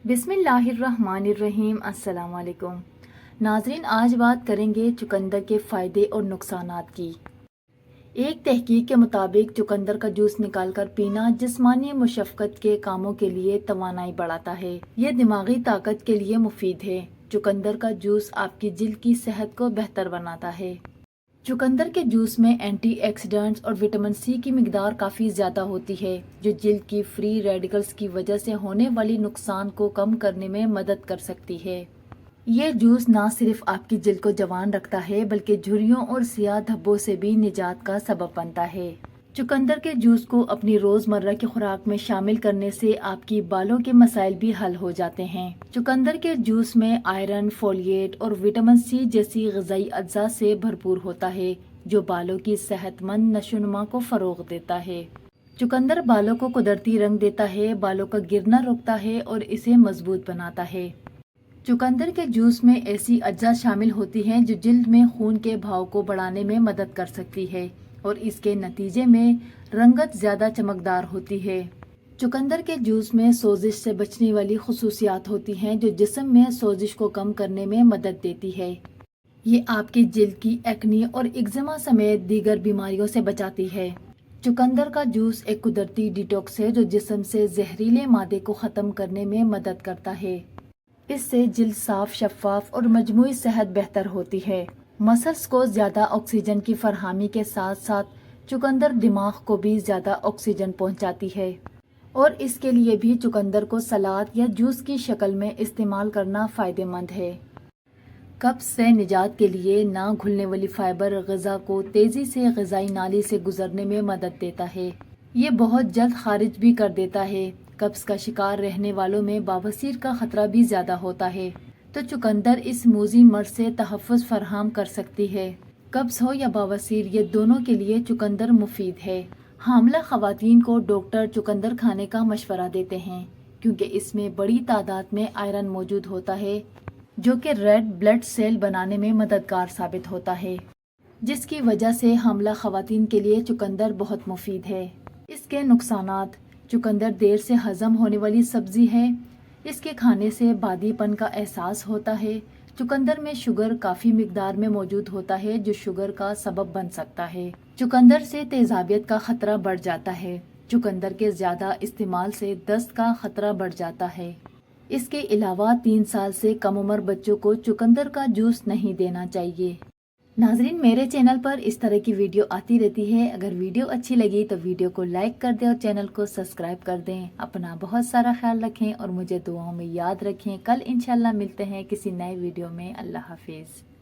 بسم اللہ الرحمن الرحیم۔ السلام علیکم ناظرین، آج بات کریں گے چقندر کے فائدے اور نقصانات کی۔ ایک تحقیق کے مطابق چقندر کا جوس نکال کر پینا جسمانی مشقت کے کاموں کے لیے توانائی بڑھاتا ہے۔ یہ دماغی طاقت کے لیے مفید ہے۔ چقندر کا جوس آپ کی جلد کی صحت کو بہتر بناتا ہے۔ چقندر کے جوس میں اینٹی آکسیڈنٹس اور وٹامن سی کی مقدار کافی زیادہ ہوتی ہے، جو جلد کی فری ریڈیکلز کی وجہ سے ہونے والی نقصان کو کم کرنے میں مدد کر سکتی ہے۔ یہ جوس نہ صرف آپ کی جلد کو جوان رکھتا ہے بلکہ جھریوں اور سیاہ دھبوں سے بھی نجات کا سبب بنتا ہے۔ چقندر کے جوس کو اپنی روزمرہ کی خوراک میں شامل کرنے سے آپ کی بالوں کے مسائل بھی حل ہو جاتے ہیں۔ چقندر کے جوس میں آئرن، فولیٹ اور وٹامن سی جیسی غذائی اجزاء سے بھرپور ہوتا ہے، جو بالوں کی صحت مند نشوونما کو فروغ دیتا ہے۔ چقندر بالوں کو قدرتی رنگ دیتا ہے، بالوں کا گرنا روکتا ہے اور اسے مضبوط بناتا ہے۔ چقندر کے جوس میں ایسی اجزاء شامل ہوتی ہیں جو جلد میں خون کے بہاؤ کو بڑھانے میں مدد کر سکتی ہے اور اس کے نتیجے میں رنگت زیادہ چمکدار ہوتی ہے۔ چقندر کے جوس میں سوزش سے بچنے والی خصوصیات ہوتی ہیں جو جسم میں سوزش کو کم کرنے میں مدد دیتی ہے۔ یہ آپ کی جلد کی ایکنی اور ایگزیما سمیت دیگر بیماریوں سے بچاتی ہے۔ چقندر کا جوس ایک قدرتی ڈیٹاکس ہے جو جسم سے زہریلے مادے کو ختم کرنے میں مدد کرتا ہے۔ اس سے جلد صاف، شفاف اور مجموعی صحت بہتر ہوتی ہے۔ مسلز کو زیادہ آکسیجن کی فراہمی کے ساتھ ساتھ چقندر دماغ کو بھی زیادہ آکسیجن پہنچاتی ہے اور اس کے لیے بھی چقندر کو سلاد یا جوس کی شکل میں استعمال کرنا فائدہ مند ہے۔ قبض سے نجات کے لیے نہ گھلنے والی فائبر غذا کو تیزی سے غذائی نالی سے گزرنے میں مدد دیتا ہے۔ یہ بہت جلد خارج بھی کر دیتا ہے۔ قبض کا شکار رہنے والوں میں بواسیر کا خطرہ بھی زیادہ ہوتا ہے، تو چقندر اس موذی مرض سے تحفظ فراہم کر سکتی ہے۔ قبض ہو یا بواسیر، یہ دونوں کے لیے چقندر مفید ہے۔ حاملہ خواتین کو ڈاکٹر چقندر کھانے کا مشورہ دیتے ہیں کیونکہ اس میں بڑی تعداد میں آئرن موجود ہوتا ہے جو کہ ریڈ بلڈ سیل بنانے میں مددگار ثابت ہوتا ہے، جس کی وجہ سے حاملہ خواتین کے لیے چقندر بہت مفید ہے۔ اس کے نقصانات: چقندر دیر سے ہضم ہونے والی سبزی ہے۔ اس کے کھانے سے بادی پن کا احساس ہوتا ہے۔ چقندر میں شوگر کافی مقدار میں موجود ہوتا ہے جو شوگر کا سبب بن سکتا ہے۔ چقندر سے تیزابیت کا خطرہ بڑھ جاتا ہے۔ چقندر کے زیادہ استعمال سے دست کا خطرہ بڑھ جاتا ہے۔ اس کے علاوہ 3 سال سے کم عمر بچوں کو چقندر کا جوس نہیں دینا چاہیے۔ ناظرین، میرے چینل پر اس طرح کی ویڈیو آتی رہتی ہے۔ اگر ویڈیو اچھی لگی تو ویڈیو کو لائک کر دیں اور چینل کو سبسکرائب کر دیں۔ اپنا بہت سارا خیال رکھیں اور مجھے دعاؤں میں یاد رکھیں۔ کل انشاءاللہ ملتے ہیں کسی نئے ویڈیو میں۔ اللہ حافظ۔